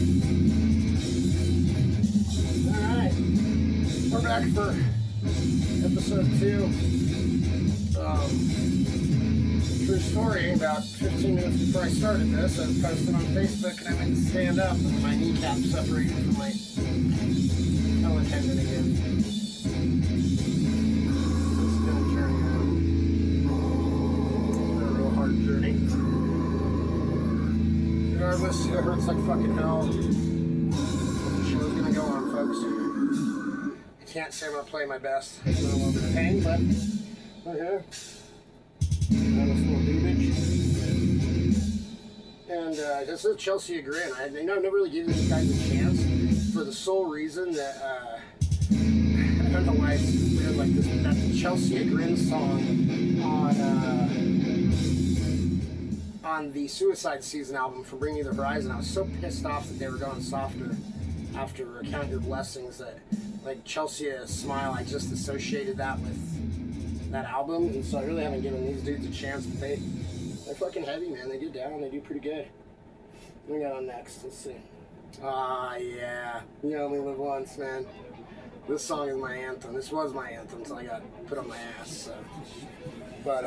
Alright, we're back for episode 2. True story, about 15 minutes before I started this, I was posting on Facebook and I went to stand up and my kneecap separated from my pellet tendon again. This has been a journey, man. It's been a real hard journey. Regardless, it hurts like fucking hell. The show's gonna go on, folks. I can't say I'm gonna play my best. I'm in a little bit of pain, but we're here. That was little damage. And this is Chelsea Grin. I never really given these guys a chance for the sole reason that I don't know why it's weird like this, but that Chelsea Grin song on the Suicide Season album from Bring Me the Horizon, I was so pissed off that they were going softer after Count Your Blessings that, like, Chelsea Smile, I just associated that with that album, and so I really haven't given these dudes a chance, but they're fucking heavy, man. They get down, they do pretty good. What we got on next? Let's see. Yeah. You only live once, man. This song is my anthem. This was my anthem until I got put on my ass, so. But,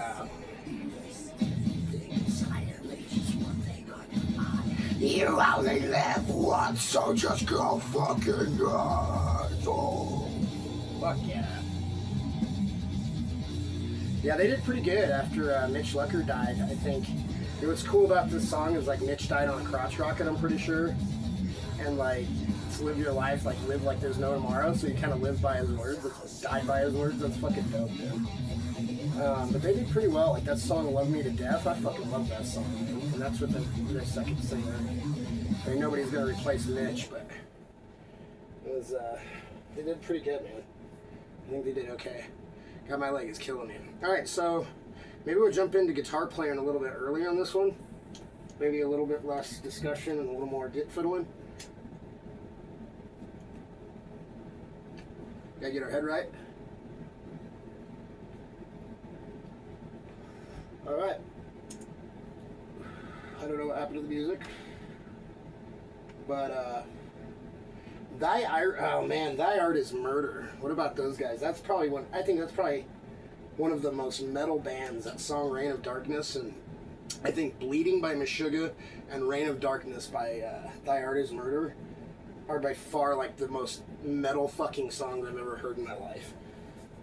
you only live once, so just go fucking nuts. Oh. Fuck yeah. Yeah, they did pretty good after Mitch Lucker died, I think. What's cool about this song is, like, Mitch died on a crotch rocket, I'm pretty sure. And, like, to live your life, like, live like there's no tomorrow, so you kind of live by his words, die by his words. That's fucking dope, dude. But they did pretty well. Like, that song, Love Me to Death, I fucking love that song. And that's what their second singer. I mean, nobody's gonna replace Mitch, but it was, they did pretty good, man. I think they did okay. God, my leg is killing me. Alright, so maybe we'll jump into guitar playing a little bit earlier on this one. Maybe a little bit less discussion and a little more guitfiddling. Gotta get our head right. Alright. I don't know what happened to the music. But, Thy Art is Murder. What about those guys? That's probably I think that's probably one of the most metal bands. That song Reign of Darkness, and I think Bleeding by Meshuggah and Reign of Darkness by Thy Art is Murder are by far like the most metal fucking songs I've ever heard in my life.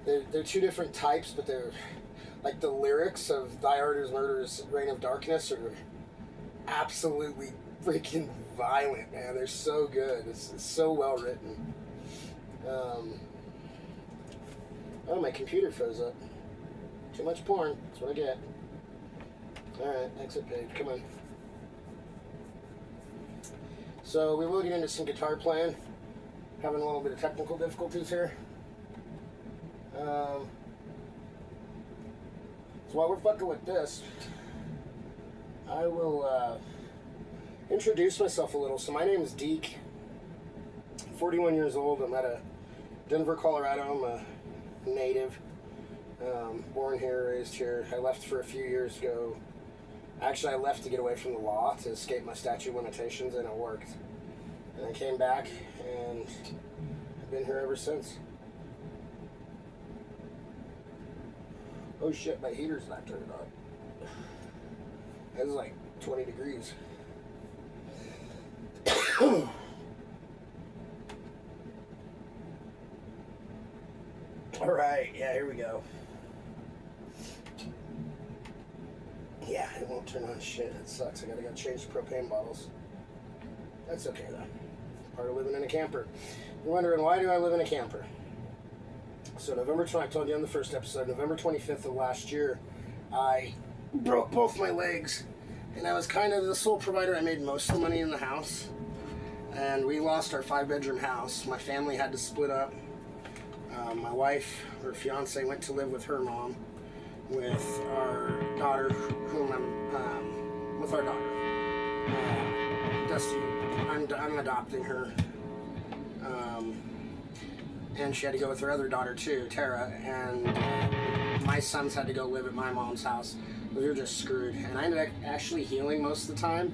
They're two different types, but they're like the lyrics of Thy Art is Murder's Reign of Darkness are absolutely freaking violent, man. They're so good. It's so well written. Oh, my computer froze up. Too much porn. That's what I get. Alright, exit page. Come on. So we will get into some guitar playing. Having a little bit of technical difficulties here. So while we're fucking with this, I will introduce myself a little. So my name is Deke. I'm 41 years old. I'm out of Denver, Colorado. I'm a native. Born here, raised here. I left for a few years ago. Actually, I left to get away from the law to escape my statute of limitations, and it worked. And I came back, and I've been here ever since. Oh shit, my heater's not turned on. It was like 20 degrees. Alright, yeah, here we go. Yeah, it won't turn on shit. It sucks. I gotta go change the propane bottles. That's okay though. Part of living in a camper. You're wondering, why do I live in a camper? So November 20th, I told you on the first episode, November 25th of last year, I broke both my legs. And I was kind of the sole provider. I made most of the money in the house. And we lost our 5-bedroom house. My family had to split up. My wife, her fiance, went to live with her mom, with our daughter, with our daughter, Dusty. I'm adopting her. And she had to go with her other daughter too, Tara, and my sons had to go live at my mom's house. We were just screwed, and I ended up actually healing most of the time.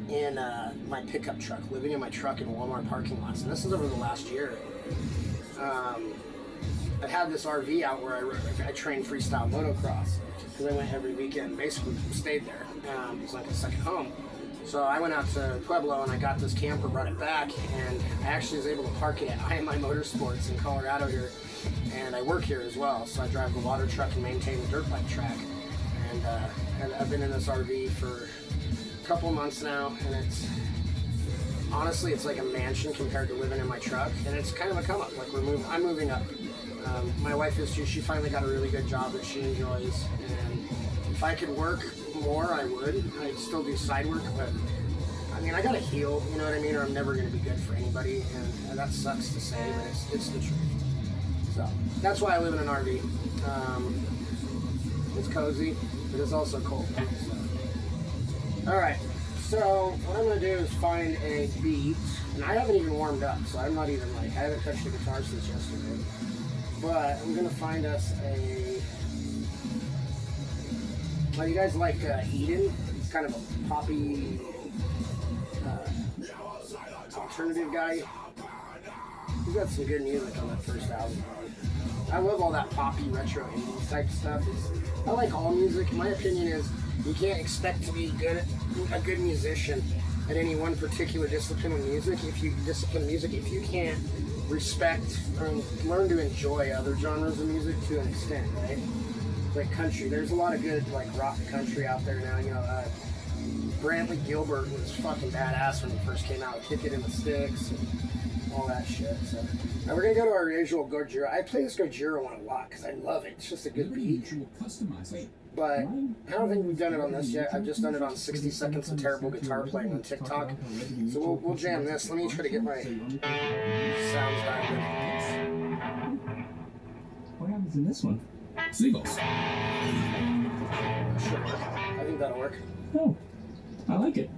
in my pickup truck, living in my truck in Walmart parking lots, and this is over the last year. I had this RV out where I trained freestyle motocross because I went every weekend, basically stayed there. It's like a second home. So I went out to Pueblo and I got this camper, brought it back, and I actually was able to park it at IMI Motorsports in Colorado here, and I work here as well. So I drive the water truck and maintain the dirt bike track, and I've been in this RV for a couple months now, and it's honestly, it's like a mansion compared to living in my truck, and it's kind of a come up. Like I'm moving up. My wife is too. She finally got a really good job that she enjoys, and if I could work more, I would. I'd still do side work, but I mean, I gotta heal, you know what I mean, or I'm never gonna be good for anybody, and that sucks to say, but it's the truth. So that's why I live in an RV. It's cozy, but it's also cold. So. All right, so what I'm gonna do is find a beat, and I haven't even warmed up, so I'm not even like, I haven't touched the guitar since yesterday, but I'm gonna find us a, you guys like Eden? It's kind of a poppy alternative guy. He's got some good music on that first album. I love all that poppy retro 80s type stuff. I like all music. My opinion is you can't expect to be a good musician at any one particular discipline of music if you can't respect or learn to enjoy other genres of music to an extent, right? Like country, there's a lot of good like rock country out there now. You know, Brantley Gilbert was fucking badass when he first came out, Kick It in the Sticks and all that shit. So now we're gonna go to our usual Gojira. I play this Gojira one a lot because I love it. It's just a good beat. But I don't think we've done it on this yet. I've just done it on 60 Seconds of Terrible Guitar Playing on TikTok. So we'll jam this. Let me try to get my sounds dialed in. What happens in this one? Seagulls. Sure. I think that'll work. Oh, I like it.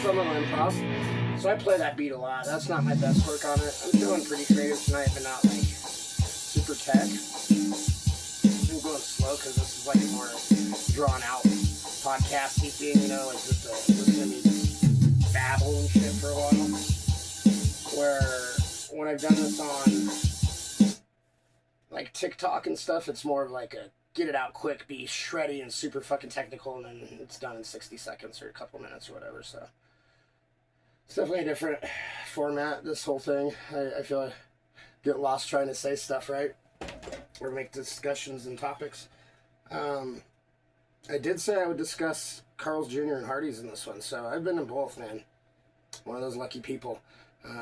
some of improv. So I play that beat a lot. That's not my best work on it. I'm feeling pretty creative tonight, but not like super tech. I'm going slow because this is like a more drawn out podcasty thing, you know, like just listen to me babble and shit for a while. Where when I've done this on like TikTok and stuff, it's more of like a get it out quick, be shreddy and super fucking technical, and then it's done in 60 seconds or a couple minutes or whatever. So it's definitely a different format, this whole thing. I feel I get lost trying to say stuff, right? Or make discussions and topics. I did say I would discuss Carl's Jr. and Hardy's in this one, so I've been in both, man. One of those lucky people.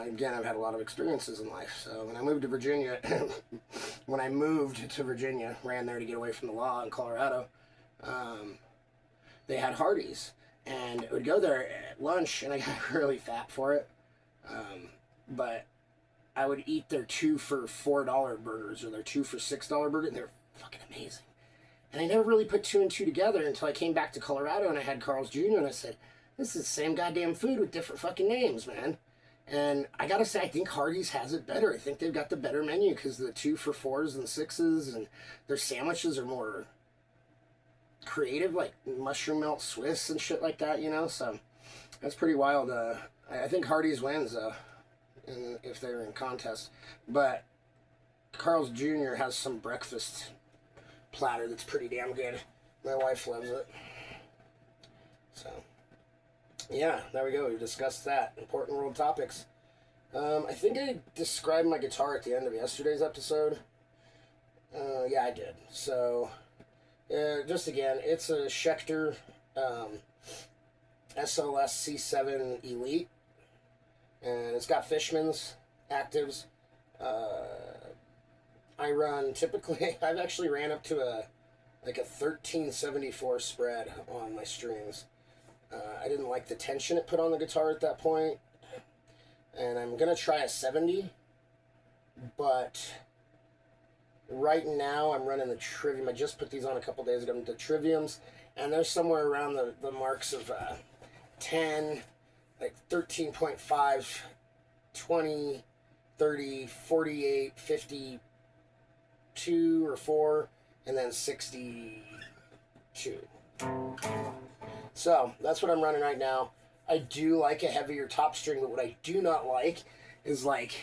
Again, I've had a lot of experiences in life. So when I moved to Virginia, ran there to get away from the law in Colorado, they had Hardee's. And I would go there at lunch, and I got really fat for it. But I would eat their 2 for $4 burgers or their 2 for $6 burger, and they're fucking amazing. And I never really put 2 and 2 together until I came back to Colorado, and I had Carl's Jr., and I said, this is the same goddamn food with different fucking names, man. And I gotta say, I think Hardee's has it better. I think they've got the better menu because the 2 for $4s and $6s, and their sandwiches are more creative, like mushroom melt Swiss and shit like that, you know? So that's pretty wild. I think Hardee's wins if they're in contest. But Carl's Jr. has some breakfast platter that's pretty damn good. My wife loves it. So yeah, there we go. We discussed that. Important world topics. I think I described my guitar at the end of yesterday's episode. Yeah, I did. So, just again, it's a Schecter SLS C7 Elite. And it's got Fishman's actives. I run typically, I've actually ran up to a 1374 spread on my strings. I didn't like the tension it put on the guitar at that point. And I'm going to try a 70. But right now I'm running the Trivium. I just put these on a couple days ago. The Triviums. And they're somewhere around the marks of 10, like 13.5, 20, 30, 48, 52 or 4, and then 62. So that's what I'm running right now. I do like a heavier top string, but what I do not like is like,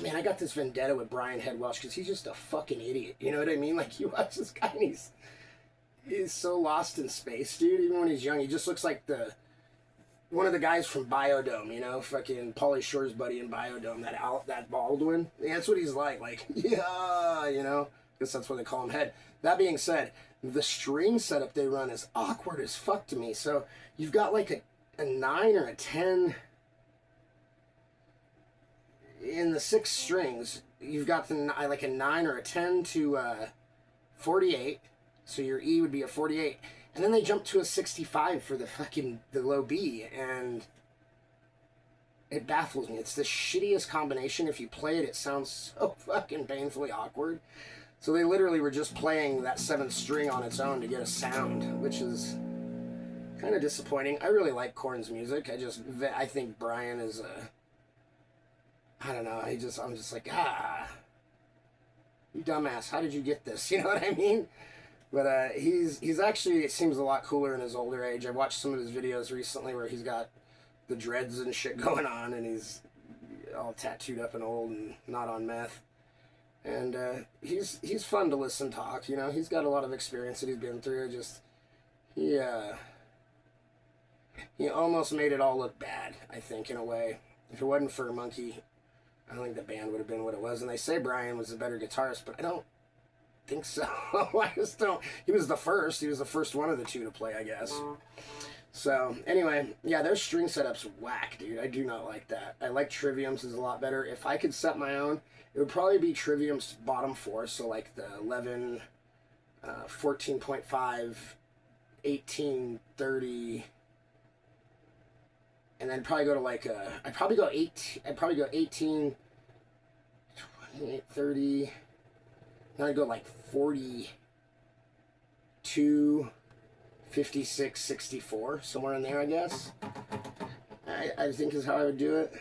man, I got this vendetta with Brian Head Welch because he's just a fucking idiot. You know what I mean? Like, you watch this guy and he's so lost in space, dude. Even when he's young, he just looks like one of the guys from Biodome, you know, fucking Pauly Shore's buddy in Biodome, that Baldwin. Yeah, that's what he's like, yeah, you know, guess that's what they call him, Head. That being said, the string setup they run is awkward as fuck to me. So you've got like a 9 or a 10 in the 6 strings. You've got like a 9 or a 10 to 48. So your E would be a 48. And then they jump to a 65 for the low B, and it baffles me. It's the shittiest combination. If you play it, it sounds so fucking painfully awkward. So they literally were just playing that 7th string on its own to get a sound, which is kind of disappointing. I really like Korn's music. I think Brian is I don't know. I'm just like, you dumbass. How did you get this? You know what I mean? But he's actually, it seems a lot cooler in his older age. I watched some of his videos recently where he's got the dreads and shit going on, and he's all tattooed up and old and not on meth. And he's fun to listen talk, you know. He's got a lot of experience that he's been through. He almost made it all look bad, I think, in a way. If it wasn't for Monkey, I don't think the band would have been what it was. And they say Brian was a better guitarist, but I don't think so. I just don't. He was the first one of the two to play, I guess. So anyway, yeah, their string setup's whack, dude. I do not like that. I like Trivium's is a lot better. If I could set my own, it would probably be Trivium's bottom 4, so like the 11, 14.5, 18, 30, and then probably go to like I'd probably go 18, 28, 30. Then I'd go like 42, 56, 64, somewhere in there, I guess. I think is how I would do it.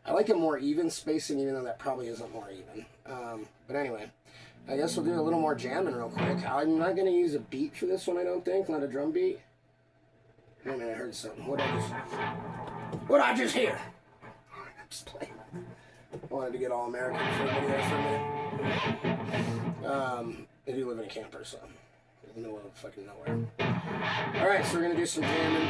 I like a more even spacing, even though that probably isn't more even. But anyway, I guess we'll do a little more jamming real quick. I'm not going to use a beat for this one, I don't think. Not a drum beat. Wait a minute, I heard something. What'd I just hear? I'm just playing. I wanted to get all American for a video for a minute. I do live in a camper, so in the middle of fucking nowhere. Alright, so we're going to do some jamming.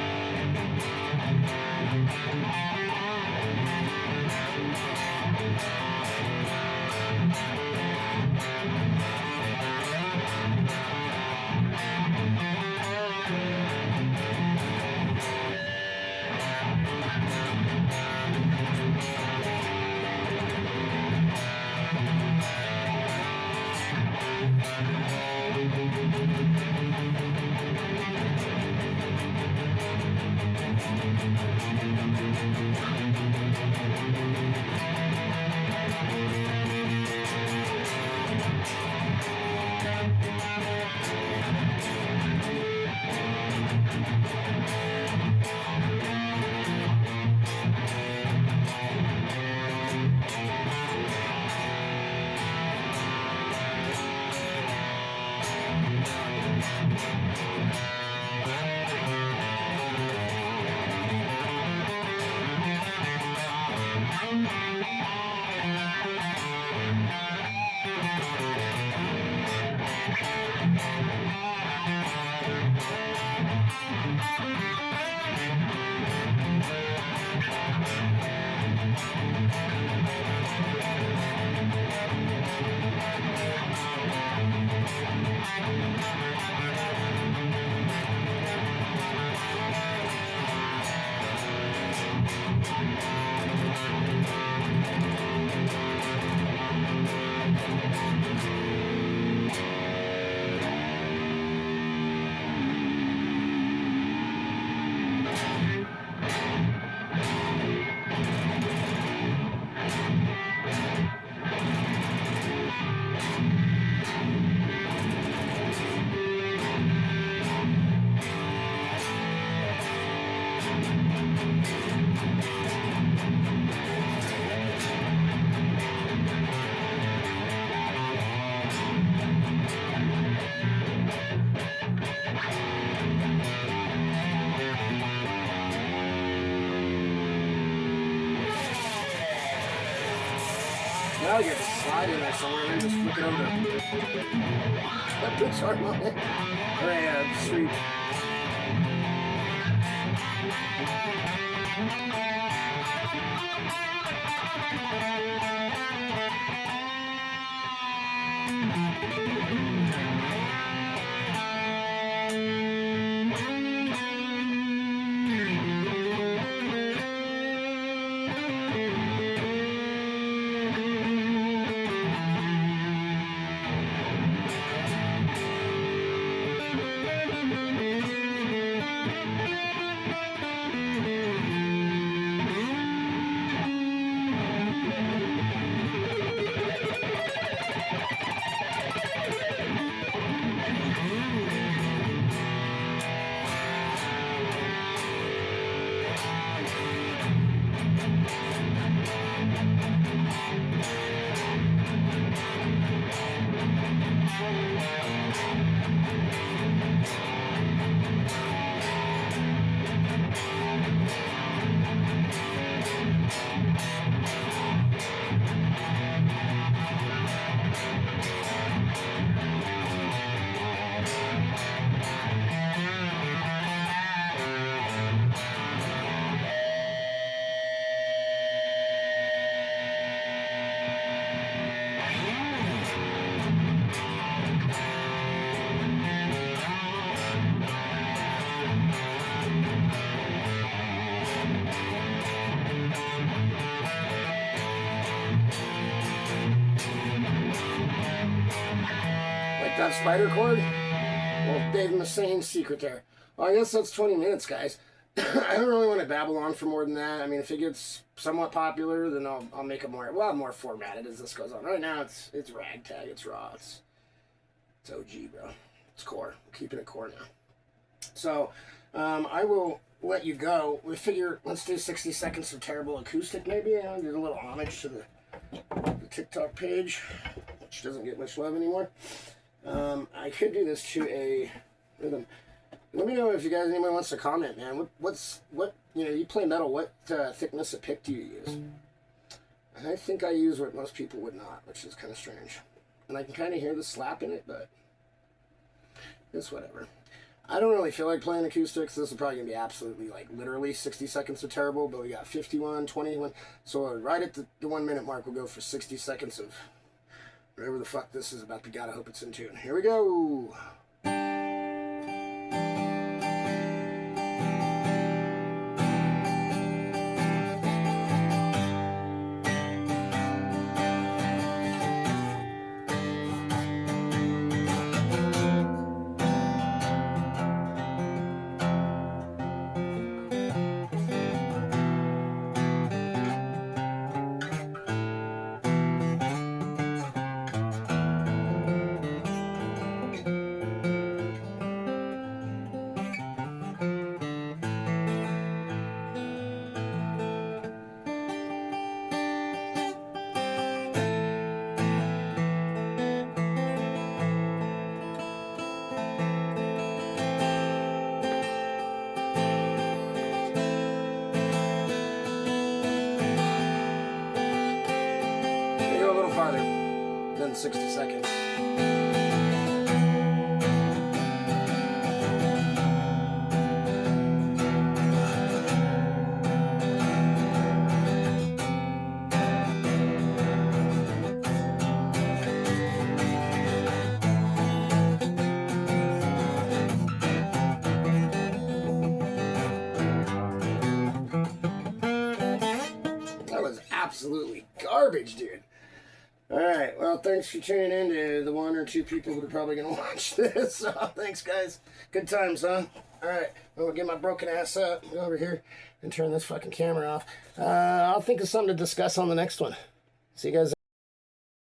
Now we get to slide in there somewhere and just flip it over. That puts our money. Oh yeah, sweet. That spider chord? Well, Dave Mussane's secret there. Well, I guess that's 20 minutes, guys. I don't really want to babble on for more than that. I mean, if it gets somewhat popular, then I'll make it more formatted as this goes on. Right now, it's ragtag, it's raw, it's OG, bro. It's core. I'm keeping it core now. So, I will let you go, we figure let's do 60 seconds of terrible acoustic maybe, and do a little homage to the TikTok page, which doesn't get much love anymore. I could do this to a rhythm. Let me know if you guys, anybody wants to comment, man. What you play metal, what thickness of pick do you use? I think I use what most people would not, which is kind of strange. And I can kind of hear the slap in it, but it's whatever. I don't really feel like playing acoustics. This is probably going to be absolutely, like, literally 60 seconds of terrible, but we got 51, 21. So right at the 1 minute mark, we'll go for 60 seconds of whatever the fuck this is about to be. I hope it's in tune. Here we go. Farther than 60 seconds. That was absolutely garbage, dude. Alright, well, thanks for tuning in to the 1 or 2 people that are probably going to watch this. So, thanks, guys. Good times, huh? Alright, well, I'll get my broken ass up, go over here, and turn this fucking camera off. I'll think of something to discuss on the next one. See you guys.